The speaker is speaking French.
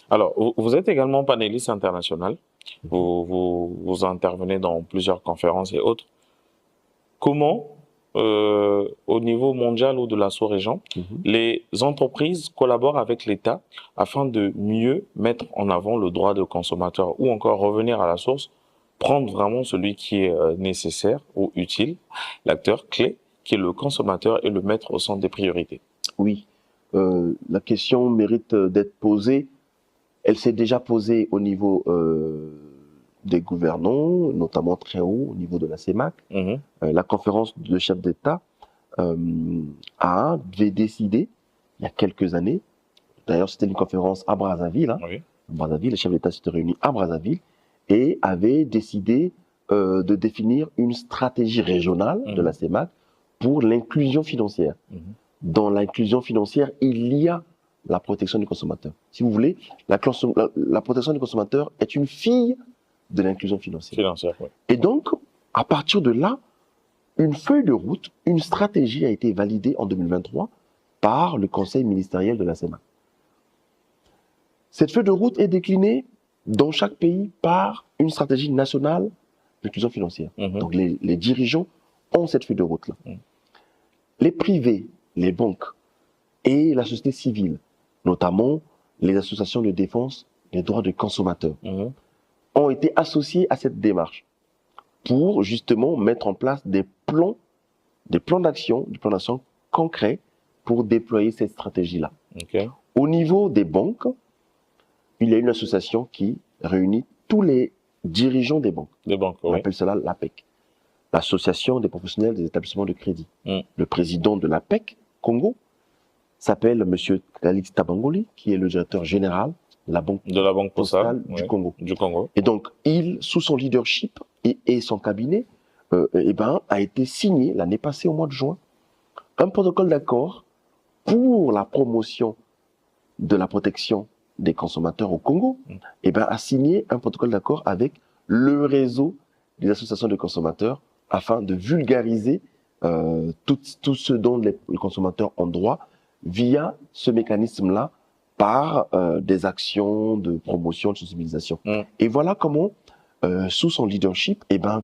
Alors, vous êtes également panéliste international. Vous intervenez dans plusieurs conférences et autres. Comment, au niveau mondial ou de la sous-région, les entreprises collaborent avec l'État afin de mieux mettre en avant le droit de consommateur ou encore revenir à la source, prendre vraiment celui qui est nécessaire ou utile, l'acteur clé, qui est le consommateur, et le mettre au centre des priorités? Oui, la question mérite d'être posée. Elle s'est déjà posée au niveau des gouvernants, notamment très haut, au niveau de la CEMAC. La conférence de chefs d'État avait décidé, il y a quelques années, d'ailleurs c'était une conférence à Brazzaville, hein, Oui. Brazzaville, les chefs d'État s'étaient réunis à Brazzaville et avaient décidé de définir une stratégie régionale de la CEMAC pour l'inclusion financière. Dans l'inclusion financière, il y a la protection du consommateur. Si vous voulez, la protection du consommateur est une fille de l'inclusion financière. Oui. Et donc, à partir de là, une feuille de route, une stratégie a été validée en 2023 par le conseil ministériel de la CEMAC. Cette feuille de route est déclinée dans chaque pays par une stratégie nationale d'inclusion financière. Donc les dirigeants ont cette feuille de route-là. Les privés, les banques et la société civile, notamment les associations de défense des droits des consommateurs, ont été associés à cette démarche pour justement mettre en place des plans d'action concrets pour déployer cette stratégie-là. Au niveau des banques, il y a une association qui réunit tous les dirigeants des banques. On appelle cela l'APEC, l'Association des professionnels des établissements de crédit. Le président de l'APEC, Congo, s'appelle M. Calix Tabangoli, qui est le directeur général de la Banque postale du Congo. Et donc, sous son leadership et son cabinet, a été signé l'année passée, au mois de juin, un protocole d'accord pour la promotion de la protection des consommateurs au Congo. A signé un protocole d'accord avec le réseau des associations de consommateurs afin de vulgariser tout ce dont les consommateurs ont droit via ce mécanisme-là par des actions de promotion, de sensibilisation. Et voilà comment, sous son leadership,